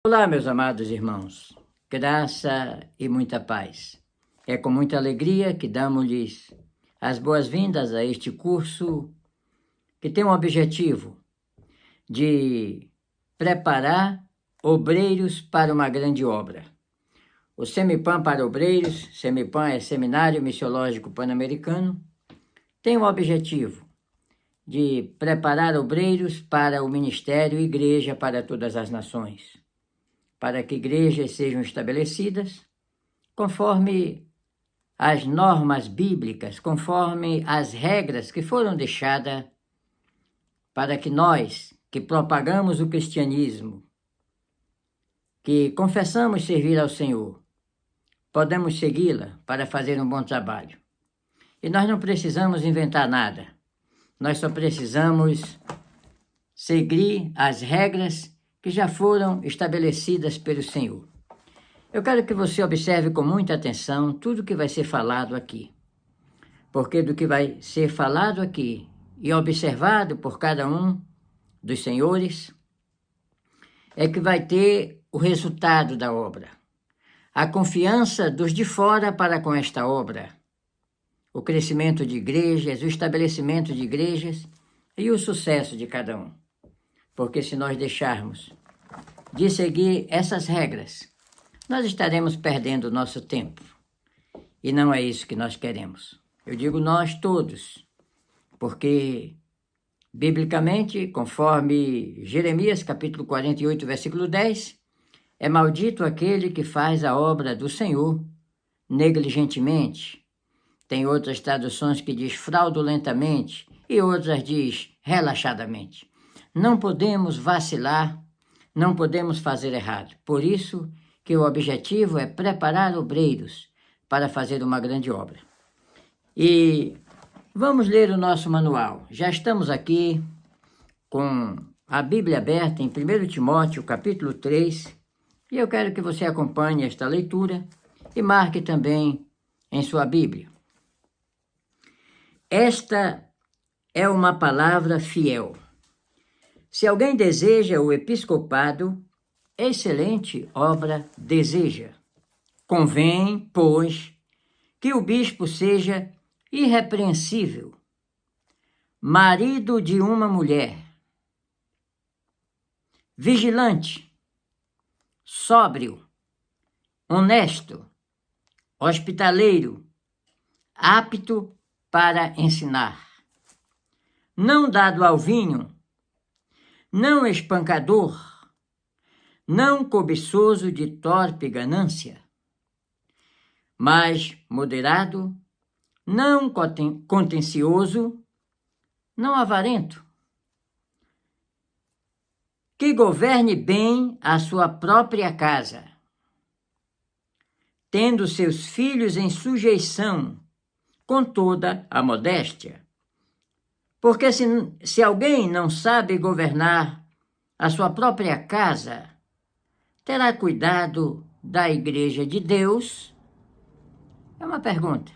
Olá, meus amados irmãos, graça e muita paz. É com muita alegria que damos-lhes as boas-vindas a este curso que tem o objetivo de preparar obreiros para uma grande obra. O Semipan para Obreiros, Semipan é Seminário Missiológico Pan-Americano, tem o objetivo de preparar obreiros para o ministério Igreja para todas as nações, para que igrejas sejam estabelecidas conforme as normas bíblicas, conforme as regras que foram deixadas para que nós, que propagamos o cristianismo, que confessamos servir ao Senhor, podemos segui-la para fazer um bom trabalho. E nós não precisamos inventar nada, nós só precisamos seguir as regras que já foram estabelecidas pelo Senhor. Eu quero que você observe com muita atenção tudo que vai ser falado aqui, porque do que vai ser falado aqui e observado por cada um dos senhores é que vai ter o resultado da obra, a confiança dos de fora para com esta obra, o crescimento de igrejas, o estabelecimento de igrejas e o sucesso de cada um. Porque se nós deixarmos de seguir essas regras, nós estaremos perdendo o nosso tempo. E não é isso que nós queremos. Eu digo nós todos, porque, biblicamente, conforme Jeremias, capítulo 48, versículo 10, é maldito aquele que faz a obra do Senhor negligentemente. Tem outras traduções que diz fraudulentamente e outras diz relaxadamente. Não podemos vacilar, não podemos fazer errado. Por isso que o objetivo é preparar obreiros para fazer uma grande obra. E vamos ler o nosso manual. Já estamos aqui com a Bíblia aberta em 1 Timóteo, capítulo 3, e eu quero que você acompanhe esta leitura e marque também em sua Bíblia. Esta é uma palavra fiel. Se alguém deseja o episcopado, excelente obra deseja. Convém, pois, que o bispo seja irrepreensível, marido de uma mulher, vigilante, sóbrio, honesto, hospitaleiro, apto para ensinar, não dado ao vinho, não espancador, não cobiçoso de torpe ganância, mas moderado, não contencioso, não avarento, que governe bem a sua própria casa, tendo seus filhos em sujeição, com toda a modéstia. Porque se alguém não sabe governar a sua própria casa, terá cuidado da igreja de Deus? É uma pergunta.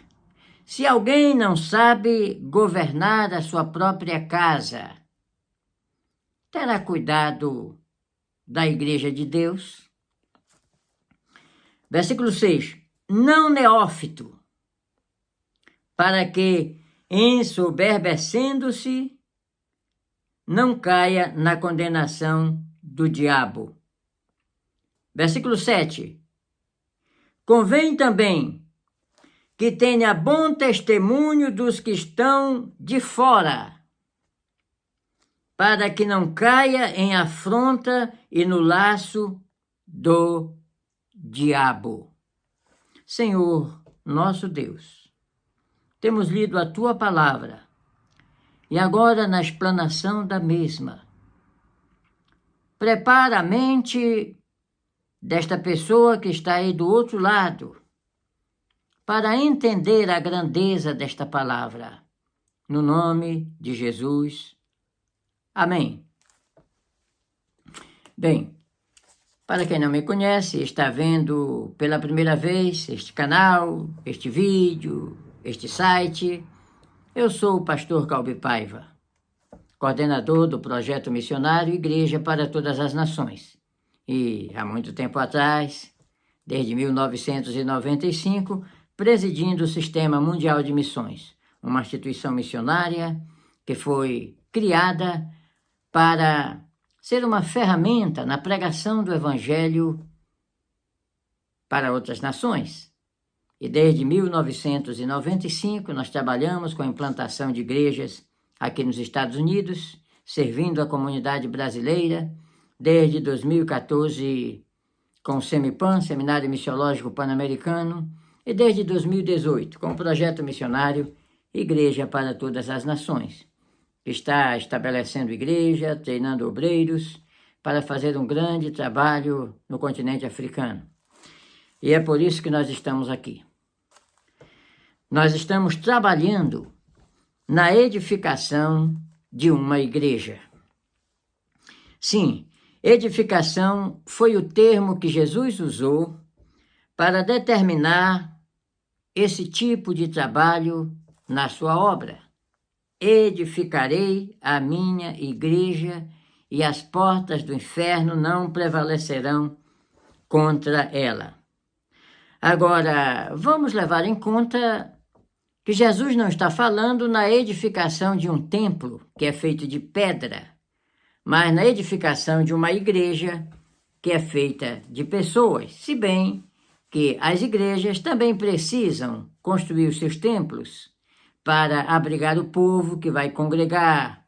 Se alguém não sabe governar a sua própria casa, terá cuidado da igreja de Deus? Versículo 6. Não neófito, para que, ensoberbecendo-se, não caia na condenação do diabo. Versículo 7. Convém também que tenha bom testemunho dos que estão de fora, para que não caia em afronta e no laço do diabo. Senhor, nosso Deus, temos lido a Tua palavra e agora na explanação da mesma, prepara a mente desta pessoa que está aí do outro lado para entender a grandeza desta palavra. No nome de Jesus. Amém. Bem, para quem não me conhece, está vendo pela primeira vez este canal, este vídeo, este site, eu sou o pastor Calbi Paiva, coordenador do projeto missionário Igreja para Todas as Nações. e há muito tempo atrás, desde 1995, presidindo o Sistema Mundial de Missões, uma instituição missionária que foi criada para ser uma ferramenta na pregação do Evangelho para outras nações. E desde 1995 nós trabalhamos com a implantação de igrejas aqui nos Estados Unidos, servindo a comunidade brasileira, desde 2014 com o SEMIPAN, Seminário Missiológico Pan-Americano, e desde 2018 com o projeto missionário Igreja para Todas as Nações, que está estabelecendo igreja, treinando obreiros para fazer um grande trabalho no continente africano. E é por isso que nós estamos aqui. Nós estamos trabalhando na edificação de uma igreja. Sim, edificação foi o termo que Jesus usou para determinar esse tipo de trabalho na sua obra. Edificarei a minha igreja e as portas do inferno não prevalecerão contra ela. Agora, vamos levar em conta que Jesus não está falando na edificação de um templo que é feito de pedra, mas na edificação de uma igreja que é feita de pessoas, se bem que as igrejas também precisam construir os seus templos para abrigar o povo que vai congregar.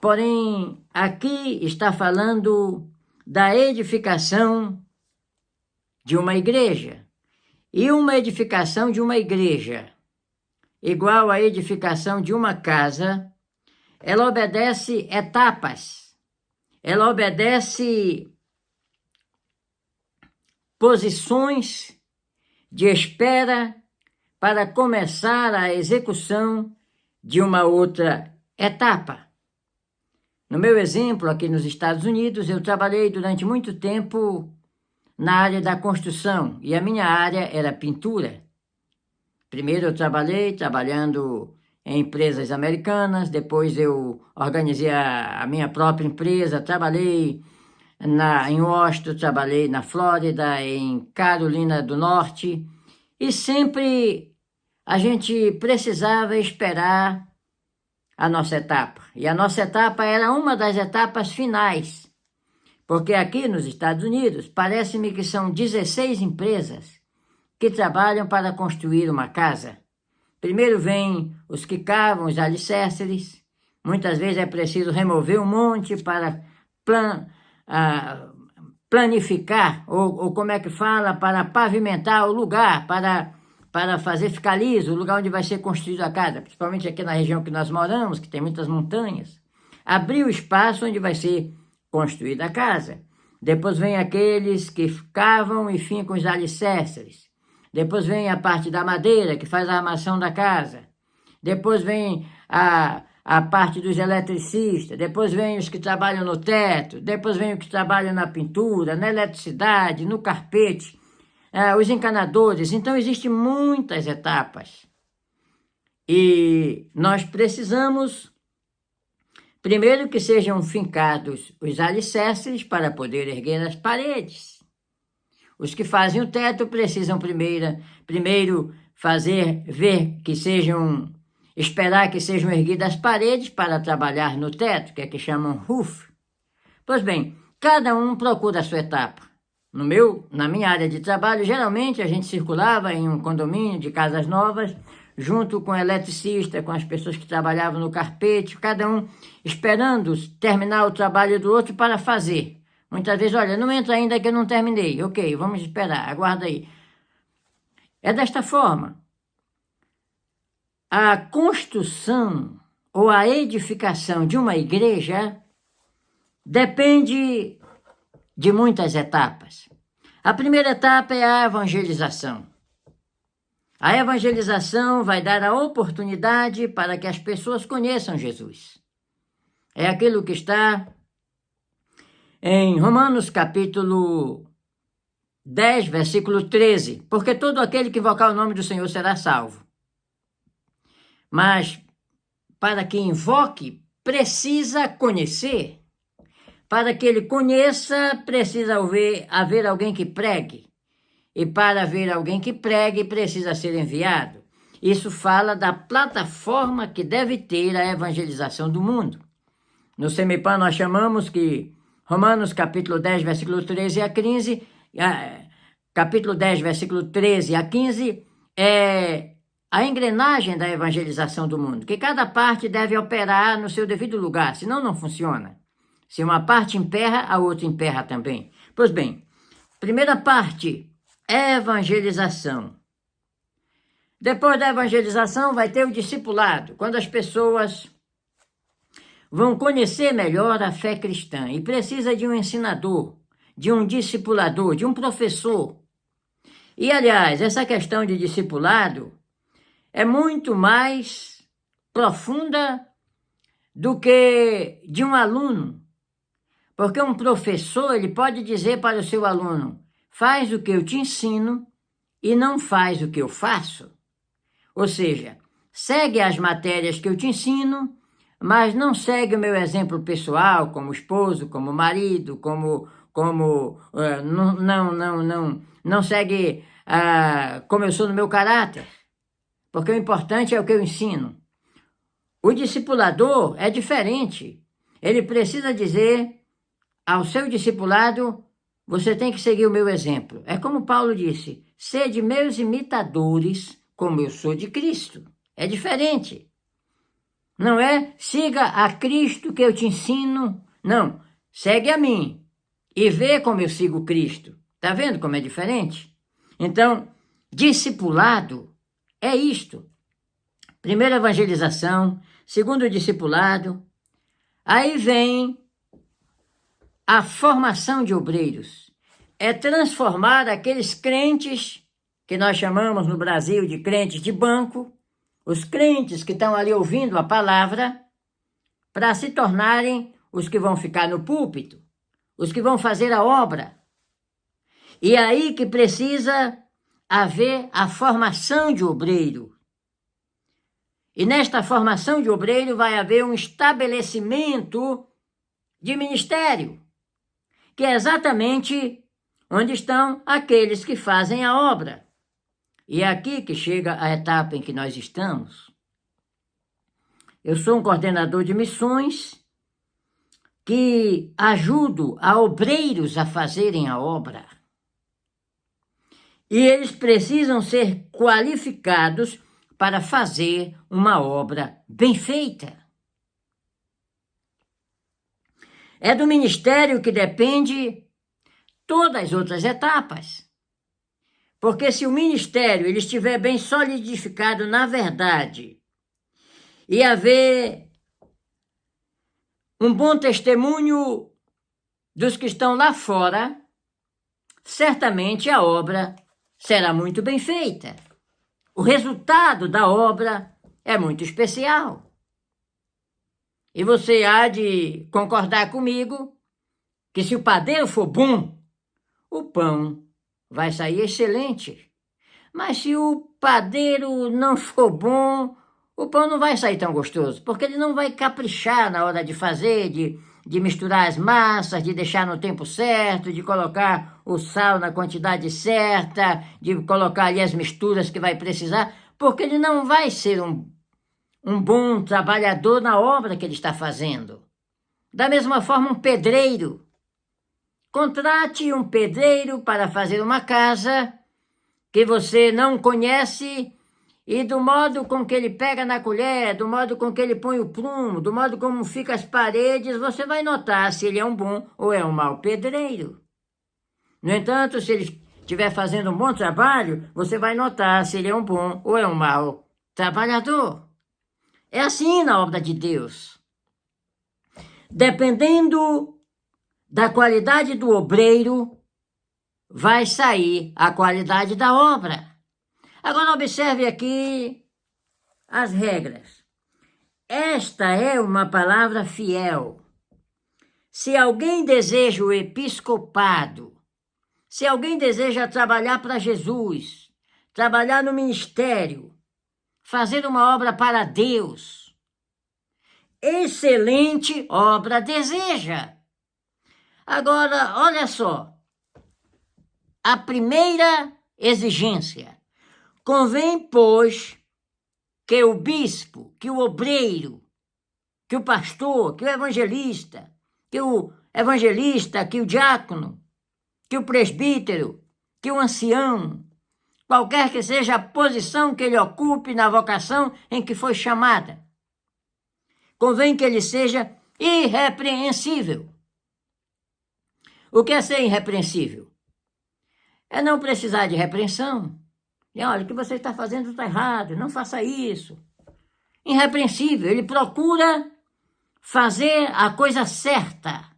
Porém, aqui está falando da edificação de uma igreja. E uma edificação de uma igreja, igual à edificação de uma casa, ela obedece etapas, ela obedece posições de espera para começar a execução de uma outra etapa. No meu exemplo, aqui nos Estados Unidos, eu trabalhei durante muito tempo na área da construção e a minha área era pintura. Primeiro eu trabalhando em empresas americanas, depois eu organizei a minha própria empresa, trabalhei em Washington, trabalhei na Flórida, em Carolina do Norte, e sempre a gente precisava esperar a nossa etapa. E a nossa etapa era uma das etapas finais, porque aqui nos Estados Unidos parece-me que são 16 empresas que trabalham para construir uma casa. Primeiro vem os que cavam os alicerces, muitas vezes é preciso remover um monte para planificar, ou como é que fala, para pavimentar o lugar, para fazer ficar liso o lugar onde vai ser construída a casa, principalmente aqui na região que nós moramos, que tem muitas montanhas. Abrir o espaço onde vai ser construída a casa. Depois vem aqueles que cavam e fincam os alicerces. Depois vem a parte da madeira, que faz a armação da casa. Depois vem a parte dos eletricistas. Depois vem os que trabalham no teto. Depois vem os que trabalham na pintura, na eletricidade, no carpete, os encanadores. Então, existem muitas etapas. E nós precisamos, primeiro, que sejam fincados os alicerces para poder erguer as paredes. Os que fazem o teto precisam primeiro esperar que sejam erguidas as paredes para trabalhar no teto, que é que chamam roof. Pois bem, cada um procura a sua etapa. Na minha área de trabalho, geralmente a gente circulava em um condomínio de casas novas, junto com o eletricista, com as pessoas que trabalhavam no carpete, cada um esperando terminar o trabalho do outro para fazer. Muitas vezes, olha, não entra ainda que eu não terminei. Ok, vamos esperar, aguarda aí. É desta forma. A construção ou a edificação de uma igreja depende de muitas etapas. A primeira etapa é a evangelização. A evangelização vai dar a oportunidade para que as pessoas conheçam Jesus. É aquilo que está em Romanos capítulo 10, versículo 13. Porque todo aquele que invocar o nome do Senhor será salvo. Mas para que invoque, precisa conhecer. Para que ele conheça, precisa haver alguém que pregue. E para haver alguém que pregue, precisa ser enviado. Isso fala da plataforma que deve ter a evangelização do mundo. No Semipan nós chamamos que Romanos capítulo 10, versículo 13 a 15, capítulo 10, versículo 13 a 15, é a engrenagem da evangelização do mundo, que cada parte deve operar no seu devido lugar, senão não funciona. Se uma parte emperra, a outra emperra também. Pois bem, primeira parte, evangelização. Depois da evangelização vai ter o discipulado, quando as pessoas vão conhecer melhor a fé cristã e precisa de um ensinador, de um discipulador, de um professor. E, aliás, essa questão de discipulado é muito mais profunda do que de um aluno. Porque um professor, ele pode dizer para o seu aluno, faz o que eu te ensino e não faz o que eu faço. Ou seja, segue as matérias que eu te ensino, mas não segue o meu exemplo pessoal, como esposo, como marido, não segue como eu sou no meu caráter. Porque o importante é o que eu ensino. O discipulador é diferente. Ele precisa dizer ao seu discipulado, você tem que seguir o meu exemplo. É como Paulo disse, sede meus imitadores, como eu sou de Cristo. É diferente. Não é siga a Cristo que eu te ensino. Não, segue a mim e vê como eu sigo Cristo. Está vendo como é diferente? Então, discipulado é isto. Primeiro, evangelização. Segundo, discipulado. Aí vem a formação de obreiros. É transformar aqueles crentes, que nós chamamos no Brasil de crentes de banco, os crentes que estão ali ouvindo a palavra, para se tornarem os que vão ficar no púlpito, os que vão fazer a obra. E é aí que precisa haver a formação de obreiro. E nesta formação de obreiro vai haver um estabelecimento de ministério, que é exatamente onde estão aqueles que fazem a obra. E é aqui que chega a etapa em que nós estamos. Eu sou um coordenador de missões que ajudo a obreiros a fazerem a obra. E eles precisam ser qualificados para fazer uma obra bem feita. É do ministério que depende todas as outras etapas. Porque se o ministério ele estiver bem solidificado na verdade e haver um bom testemunho dos que estão lá fora, certamente a obra será muito bem feita. O resultado da obra é muito especial. E você há de concordar comigo que se o padeiro for bom, o pão vai sair excelente. Mas se o padeiro não for bom, o pão não vai sair tão gostoso, porque ele não vai caprichar na hora de fazer, de misturar as massas, de deixar no tempo certo, de colocar o sal na quantidade certa, de colocar ali as misturas que vai precisar, porque ele não vai ser um bom trabalhador na obra que ele está fazendo. Da mesma forma, um pedreiro. Contrate um pedreiro para fazer uma casa que você não conhece e do modo com que ele pega na colher, do modo com que ele põe o prumo, do modo como ficam as paredes, você vai notar se ele é um bom ou é um mau pedreiro. No entanto, se ele estiver fazendo um bom trabalho, você vai notar se ele é um bom ou é um mau trabalhador. É assim na obra de Deus. Dependendo da qualidade do obreiro, vai sair a qualidade da obra. Agora observe aqui as regras. Esta é uma palavra fiel. Se alguém deseja o episcopado, se alguém deseja trabalhar para Jesus, trabalhar no ministério, fazer uma obra para Deus, excelente obra deseja. Agora, olha só, a primeira exigência: convém, pois, que o bispo, que o obreiro, que o pastor, que o evangelista, que o diácono, que o presbítero, que o ancião, qualquer que seja a posição que ele ocupe na vocação em que foi chamada, convém que ele seja irrepreensível. O que é ser irrepreensível? É não precisar de repreensão. E olha, o que você está fazendo está errado, não faça isso. Irrepreensível, ele procura fazer a coisa certa,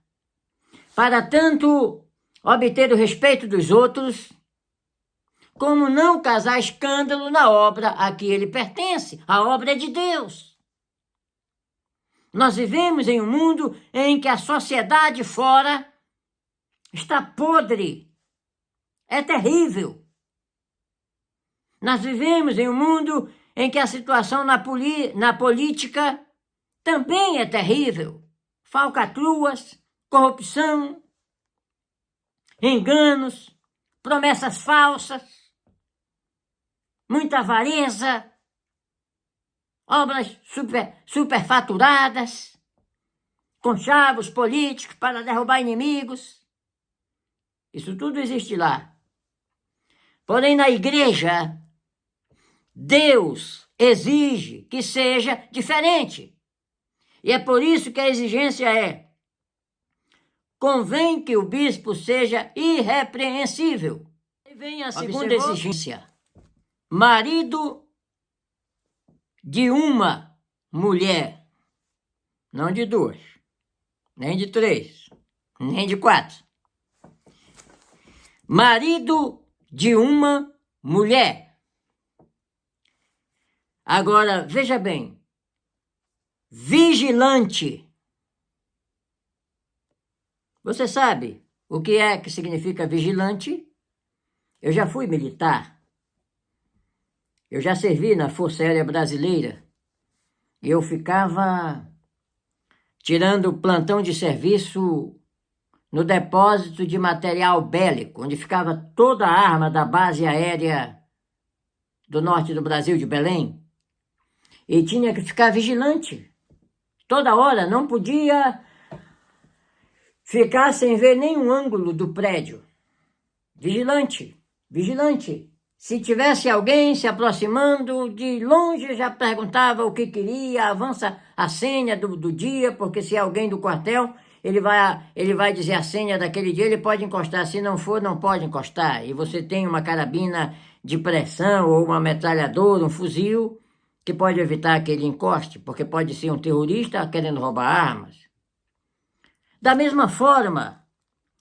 para tanto obter o respeito dos outros, como não causar escândalo na obra a que ele pertence. A obra é de Deus. Nós vivemos em um mundo em que a sociedade fora está podre. É terrível. Nós vivemos em um mundo em que a situação na política também é terrível. Falcatruas, corrupção, enganos, promessas falsas, muita avareza, obras superfaturadas, conchavos políticos para derrubar inimigos. Isso tudo existe lá. Porém, na igreja, Deus exige que seja diferente. E é por isso que a exigência é: convém que o bispo seja irrepreensível. E vem a segunda exigência: marido de uma mulher, não de duas, nem de três, nem de quatro. Marido de uma mulher. Agora, veja bem, vigilante. Você sabe o que é que significa vigilante? Eu já fui militar. Eu já servi na Força Aérea Brasileira. E eu ficava tirando plantão de serviço no depósito de material bélico, onde ficava toda a arma da base aérea do norte do Brasil, de Belém. E tinha que ficar vigilante. Toda hora, não podia ficar sem ver nenhum ângulo do prédio. Vigilante, vigilante. Se tivesse alguém se aproximando, de longe já perguntava o que queria, avança a senha do dia, porque se é alguém do quartel, ele vai dizer a senha daquele dia, ele pode encostar. Se não for, não pode encostar. E você tem uma carabina de pressão ou uma metralhadora, um fuzil, que pode evitar que ele encoste, porque pode ser um terrorista querendo roubar armas. Da mesma forma,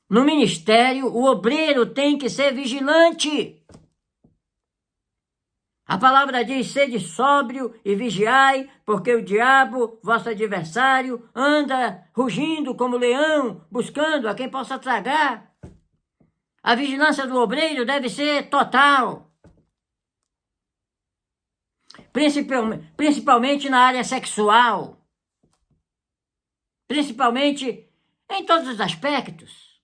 no ministério, o obreiro tem que ser vigilante. A palavra diz: sede sóbrio e vigiai, porque o diabo, vosso adversário, anda rugindo como leão, buscando a quem possa tragar. A vigilância do obreiro deve ser total. Principalmente na área sexual. Principalmente em todos os aspectos.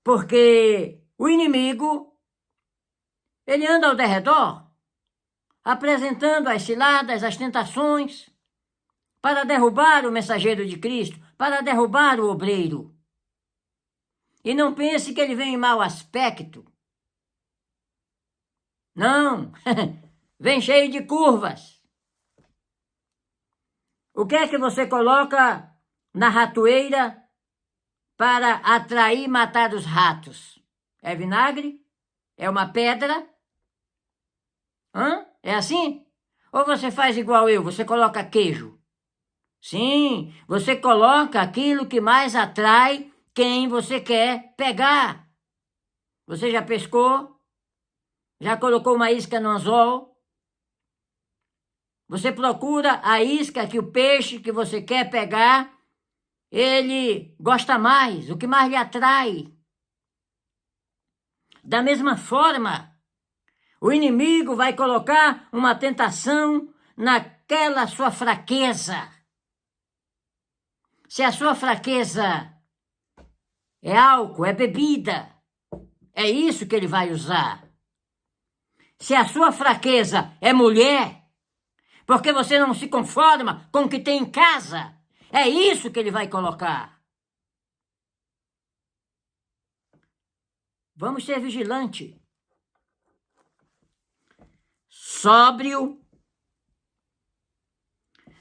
Porque o inimigo, ele anda ao derredor, apresentando as ciladas, as tentações, para derrubar o mensageiro de Cristo, para derrubar o obreiro. E não pense que ele vem em mau aspecto. Não, vem cheio de curvas. O que é que você coloca na ratoeira para atrair e matar os ratos? É vinagre? É uma pedra? É assim? Ou você faz igual eu, você coloca queijo? Sim, você coloca aquilo que mais atrai quem você quer pegar. Você já pescou? Já colocou uma isca no anzol? Você procura a isca que o peixe que você quer pegar, ele gosta mais, o que mais lhe atrai. Da mesma forma, o inimigo vai colocar uma tentação naquela sua fraqueza. Se a sua fraqueza é álcool, é bebida. É isso que ele vai usar. Se a sua fraqueza é mulher, porque você não se conforma com o que tem em casa, é isso que ele vai colocar. Vamos ser vigilantes. Sóbrio.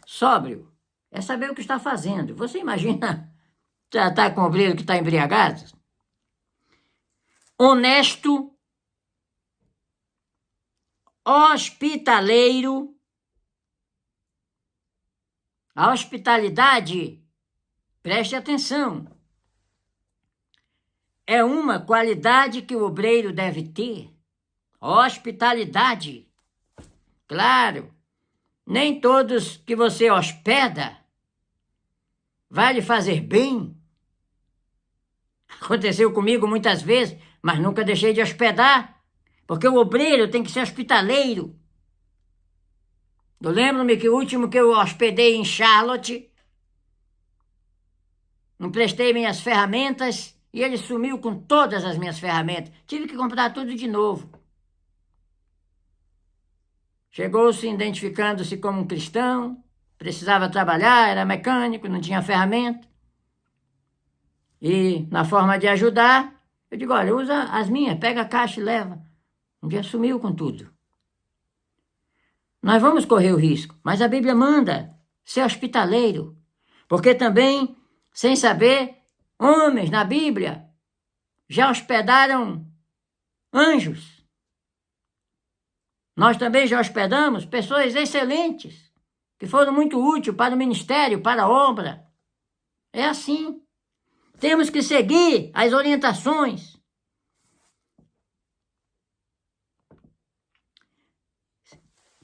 Sóbrio é saber o que está fazendo. Você imagina tratar com um obreiro que está embriagado? Honesto. Hospitaleiro. A hospitalidade, preste atenção, é uma qualidade que o obreiro deve ter. Hospitalidade. Claro, nem todos que você hospeda vai lhe fazer bem. Aconteceu comigo muitas vezes, mas nunca deixei de hospedar, porque o obreiro tem que ser hospitaleiro. Eu lembro-me que o último que eu hospedei em Charlotte, emprestei minhas ferramentas e ele sumiu com todas as minhas ferramentas. Tive que comprar tudo de novo. Chegou-se identificando-se como um cristão, precisava trabalhar, era mecânico, não tinha ferramenta. E na forma de ajudar, eu digo, olha, usa as minhas, pega a caixa e leva. Um dia sumiu com tudo. Nós vamos correr o risco, mas a Bíblia manda ser hospitaleiro, porque também, sem saber, homens na Bíblia já hospedaram anjos. Nós também já hospedamos pessoas excelentes, que foram muito úteis para o ministério, para a obra. É assim. Temos que seguir as orientações.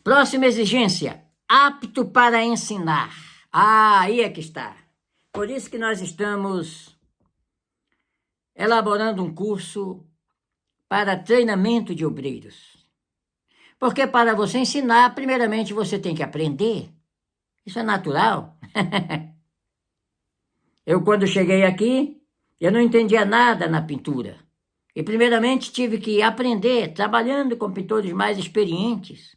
Próxima exigência, apto para ensinar. Aí é que está. Por isso que nós estamos elaborando um curso para treinamento de obreiros. Porque para você ensinar, primeiramente você tem que aprender. Isso é natural. Eu, quando cheguei aqui, eu não entendia nada na pintura. E primeiramente tive que aprender trabalhando com pintores mais experientes.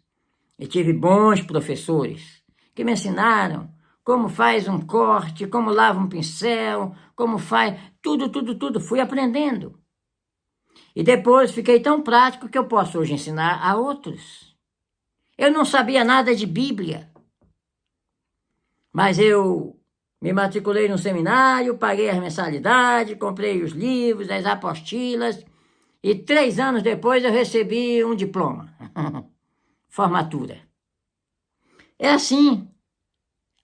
E tive bons professores que me ensinaram como faz um corte, como lava um pincel, como faz... Tudo. Fui aprendendo. E depois fiquei tão prático que eu posso hoje ensinar a outros. Eu não sabia nada de Bíblia. Mas eu me matriculei no seminário, paguei as mensalidades, comprei os livros, as apostilas. E 3 anos depois eu recebi um diploma. Formatura. É assim,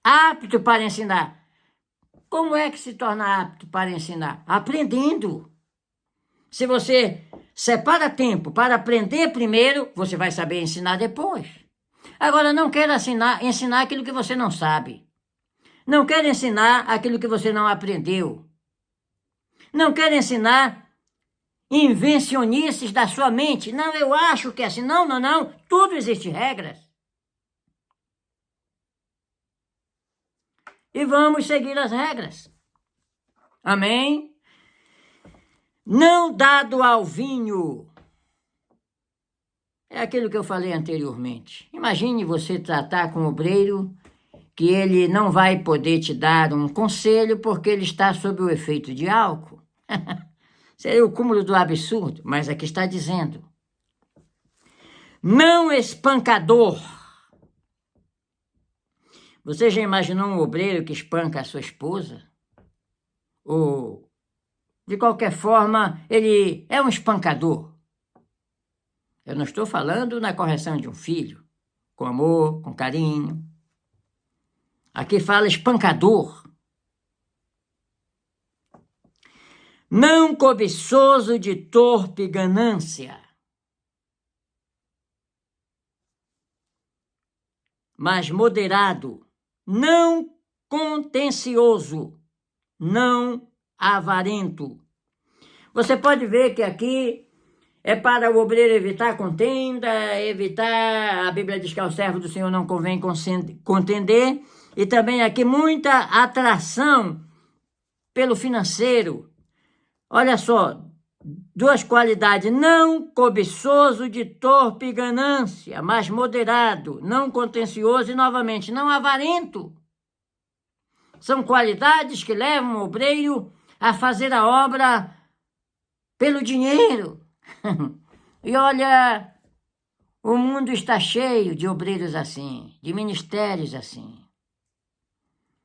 apto para ensinar. Como é que se torna apto para ensinar? Aprendendo. Se você separa tempo para aprender primeiro, você vai saber ensinar depois. Agora, não queira ensinar aquilo que você não sabe. Não queira ensinar aquilo que você não aprendeu. Não queira ensinar invencionices da sua mente. Não, eu acho que é assim. Não. Tudo existe regras. E vamos seguir as regras. Amém? Não dado ao vinho. É aquilo que eu falei anteriormente. Imagine você tratar com um obreiro que ele não vai poder te dar um conselho porque ele está sob o efeito de álcool. Seria o cúmulo do absurdo, mas aqui está dizendo. Não espancador. Você já imaginou um obreiro que espanca a sua esposa? Ou, de qualquer forma, ele é um espancador. Eu não estou falando na correção de um filho, com amor, com carinho. Aqui fala espancador. Não cobiçoso de torpe ganância, mas moderado, não contencioso, não avarento. Você pode ver que aqui é para o obreiro evitar contenda, evitar, a Bíblia diz que ao servo do Senhor não convém contender, e também aqui muita atração pelo financeiro, Olha só, duas qualidades: não cobiçoso de torpe ganância, mas moderado, não contencioso e, novamente, não avarento. São qualidades que levam o obreiro a fazer a obra pelo dinheiro. E olha, o mundo está cheio de obreiros assim, de ministérios assim,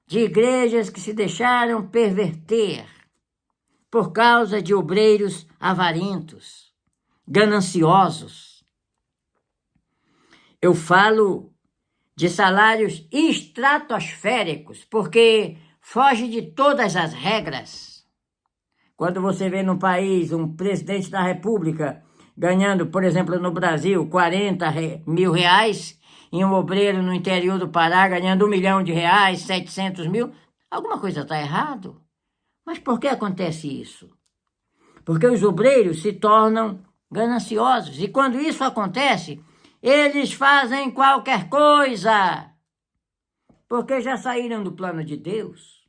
de igrejas que se deixaram perverter por causa de obreiros avarentos, gananciosos. Eu falo de salários estratosféricos, porque foge de todas as regras. Quando você vê num país um presidente da República ganhando, por exemplo, no Brasil, 40 mil reais, e um obreiro no interior do Pará ganhando R$1 milhão, 700 mil, alguma coisa está errado. Mas por que acontece isso? Porque os obreiros se tornam gananciosos, e quando isso acontece, eles fazem qualquer coisa, porque já saíram do plano de Deus.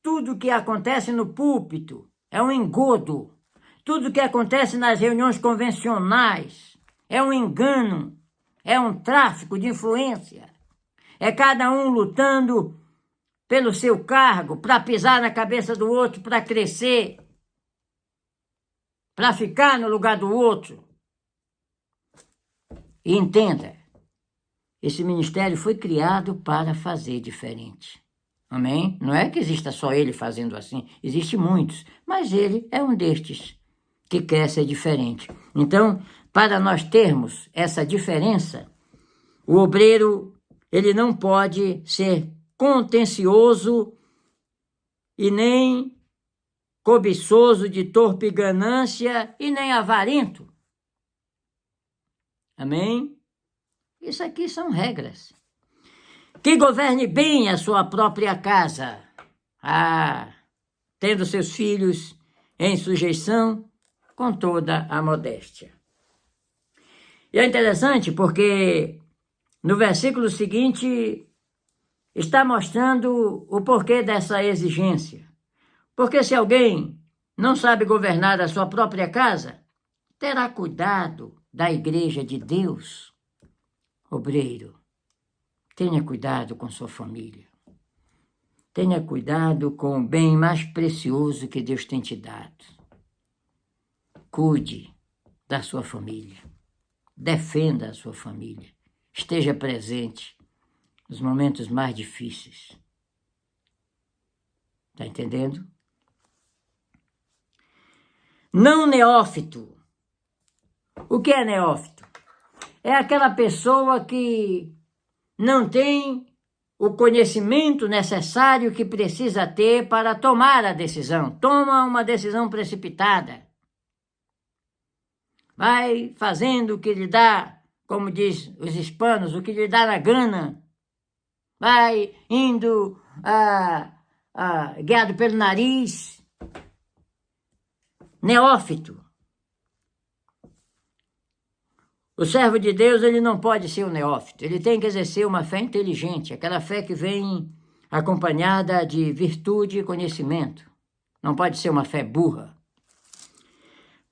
Tudo que acontece no púlpito é um engodo. Tudo que acontece nas reuniões convencionais é um engano, é um tráfico de influência. É cada um lutando pelo seu cargo, para pisar na cabeça do outro, para crescer, para ficar no lugar do outro. E entenda, esse ministério foi criado para fazer diferente. Amém? Não é que exista só ele fazendo assim, existem muitos, mas ele é um destes que quer ser diferente. Então, para nós termos essa diferença, o obreiro, ele não pode ser contencioso e nem cobiçoso de torpe ganância e nem avarento. Amém? Isso aqui são regras. Que governe bem a sua própria casa, tendo seus filhos em sujeição com toda a modéstia. E é interessante porque no versículo seguinte está mostrando o porquê dessa exigência. Porque se alguém não sabe governar a sua própria casa, terá cuidado da igreja de Deus. Obreiro, tenha cuidado com sua família. Tenha cuidado com o bem mais precioso que Deus tem te dado. Cuide da sua família. Defenda a sua família. Esteja presente nos momentos mais difíceis. Está entendendo? Não neófito. O que é neófito? É aquela pessoa que não tem o conhecimento necessário que precisa ter para tomar a decisão. Toma uma decisão precipitada. Vai fazendo o que lhe dá, como diz os hispanos, o que lhe dá na gana. Vai indo guiado pelo nariz. Neófito. O servo de Deus, ele não pode ser um neófito. Ele tem que exercer uma fé inteligente, aquela fé que vem acompanhada de virtude e conhecimento. Não pode ser uma fé burra.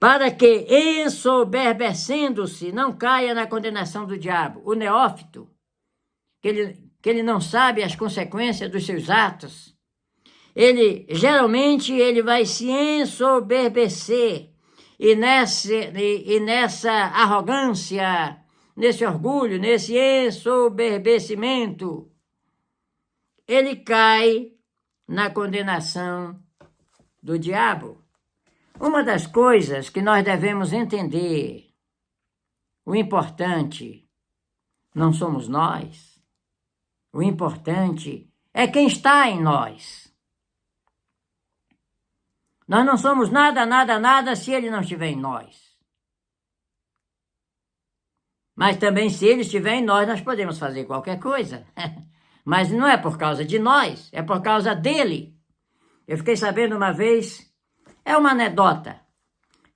Para que, ensoberbecendo-se, não caia na condenação do diabo. O neófito, que ele não sabe as consequências dos seus atos, geralmente ele vai se ensoberbecer. E nessa arrogância, nesse orgulho, nesse ensoberbecimento, ele cai na condenação do diabo. Uma das coisas que nós devemos entender, o importante não somos nós, o importante é quem está em nós. Nós não somos nada, nada, nada se ele não estiver em nós. Mas também se ele estiver em nós, nós podemos fazer qualquer coisa. Mas não é por causa de nós, é por causa dele. Eu fiquei sabendo uma vez, é uma anedota,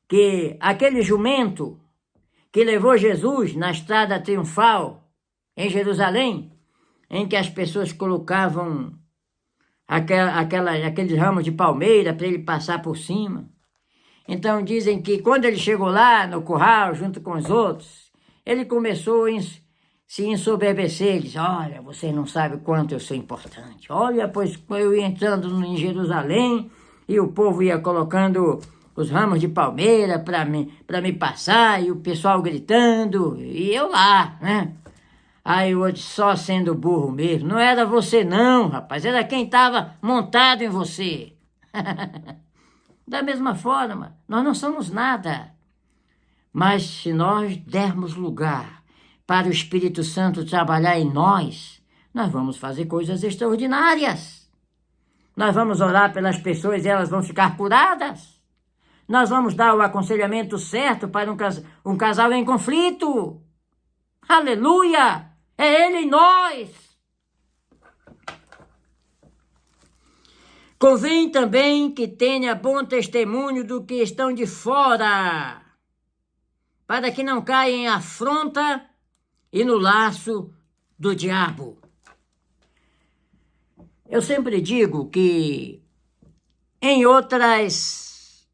que aquele jumento que levou Jesus na estrada triunfal em Jerusalém, em que as pessoas colocavam aqueles ramos de palmeira para ele passar por cima. Então dizem que quando ele chegou lá no curral, junto com os outros, ele começou a se ensoberbecer. Ele disse: olha, vocês não sabem o quanto eu sou importante. Olha, pois eu ia entrando em Jerusalém e o povo ia colocando os ramos de palmeira para me passar, e o pessoal gritando, e eu lá, né? Aí eu disse: só sendo burro mesmo. Não era você não, rapaz, era quem estava montado em você. Da mesma forma, nós não somos nada. Mas se nós dermos lugar para o Espírito Santo trabalhar em nós vamos fazer coisas extraordinárias. Nós vamos orar pelas pessoas e elas vão ficar curadas. Nós vamos dar o aconselhamento certo para um casal em conflito. Aleluia! É Ele em nós. Convém também que tenha bom testemunho do que estão de fora, para que não caia em afronta e no laço do diabo. Eu sempre digo que em outras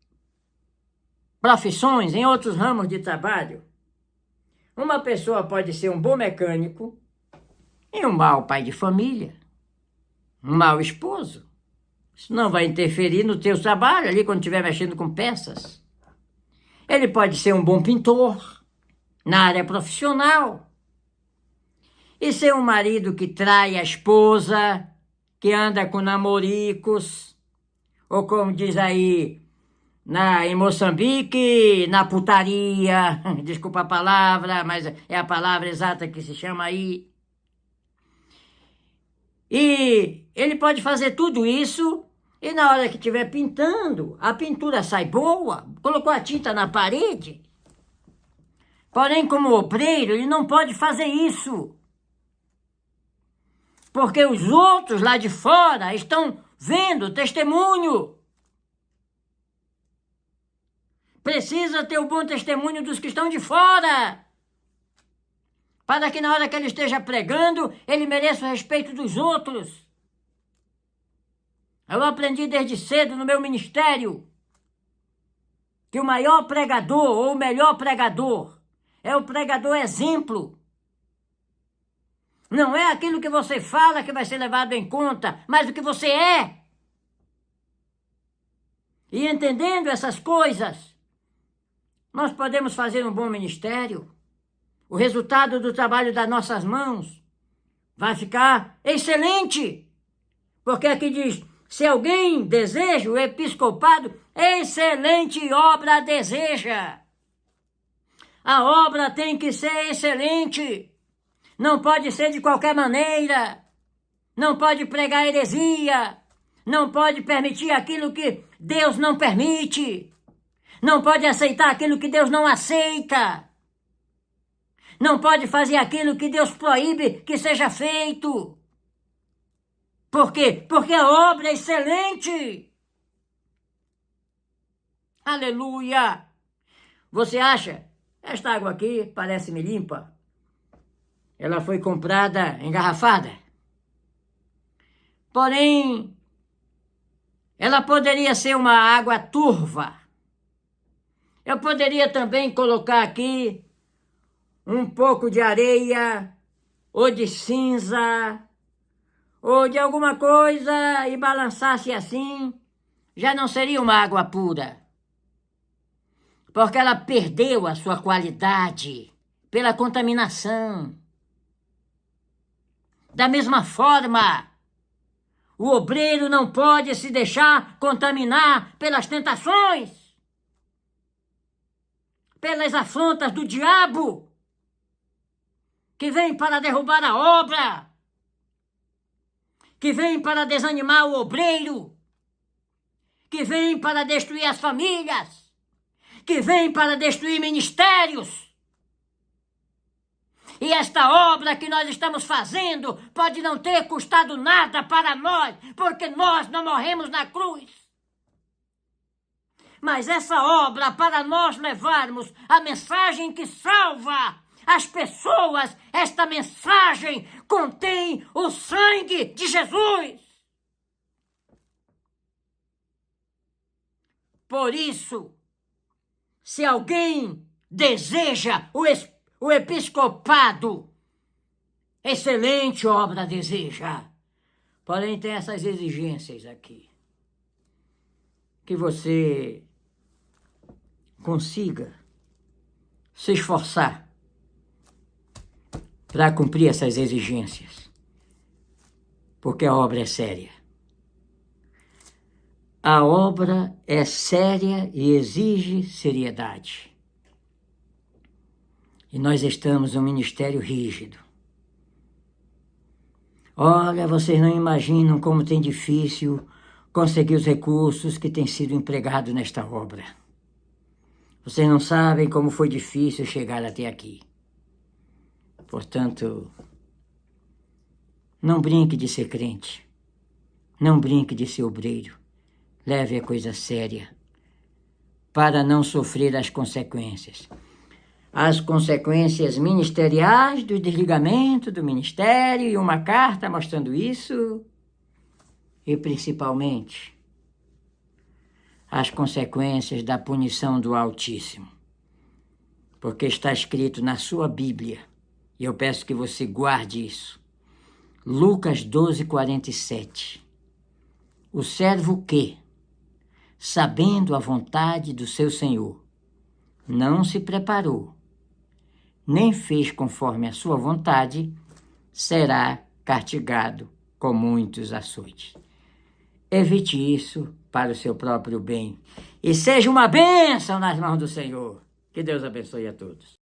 profissões, em outros ramos de trabalho, uma pessoa pode ser um bom mecânico e um mau pai de família, um mau esposo. Isso não vai interferir no teu trabalho ali quando estiver mexendo com peças. Ele pode ser um bom pintor na área profissional e ser um marido que trai a esposa, que anda com namoricos, ou como diz aí em Moçambique, na putaria, desculpa a palavra, mas é a palavra exata que se chama aí. E ele pode fazer tudo isso, e na hora que estiver pintando, a pintura sai boa, colocou a tinta na parede. Porém, como obreiro, ele não pode fazer isso, porque os outros lá de fora estão vendo testemunho. Precisa ter o bom testemunho dos que estão de fora, para que na hora que ele esteja pregando, ele mereça o respeito dos outros. Eu aprendi desde cedo no meu ministério que o maior pregador ou o melhor pregador é o pregador exemplo. Não é aquilo que você fala que vai ser levado em conta, mas o que você é. E entendendo essas coisas, nós podemos fazer um bom ministério. O resultado do trabalho das nossas mãos vai ficar excelente. Porque aqui diz: se alguém deseja o episcopado, excelente obra deseja. A obra tem que ser excelente. Não pode ser de qualquer maneira. Não pode pregar heresia. Não pode permitir aquilo que Deus não permite. Não pode aceitar aquilo que Deus não aceita. Não pode fazer aquilo que Deus proíbe que seja feito. Por quê? Porque a obra é excelente. Aleluia! Você acha? Esta água aqui parece-me limpa. Ela foi comprada engarrafada. Porém, ela poderia ser uma água turva. Eu poderia também colocar aqui um pouco de areia, ou de cinza, ou de alguma coisa, e balançasse assim, já não seria uma água pura. Porque ela perdeu a sua qualidade pela contaminação. Da mesma forma, o obreiro não pode se deixar contaminar pelas tentações, pelas afrontas do diabo, que vem para derrubar a obra, que vem para desanimar o obreiro, que vem para destruir as famílias, que vem para destruir ministérios. E esta obra que nós estamos fazendo pode não ter custado nada para nós, porque nós não morremos na cruz. Mas essa obra, para nós levarmos a mensagem que salva as pessoas, esta mensagem contém o sangue de Jesus. Por isso, se alguém deseja o episcopado, excelente obra deseja. Porém, tem essas exigências aqui. Que você consiga se esforçar para cumprir essas exigências. Porque a obra é séria. A obra é séria e exige seriedade. E nós estamos num ministério rígido. Olha, vocês não imaginam como tem difícil conseguir os recursos que têm sido empregados nesta obra. Vocês não sabem como foi difícil chegar até aqui. Portanto, não brinque de ser crente. Não brinque de ser obreiro. Leve a coisa séria, para não sofrer as consequências. As consequências ministeriais do desligamento do ministério e uma carta mostrando isso. E principalmente, as consequências da punição do Altíssimo. Porque está escrito na sua Bíblia, e eu peço que você guarde isso. Lucas 12:47. O servo que, sabendo a vontade do seu senhor, não se preparou, nem fez conforme a sua vontade, será castigado com muitos açoites. Evite isso para o seu próprio bem e seja uma bênção nas mãos do Senhor. Que Deus abençoe a todos.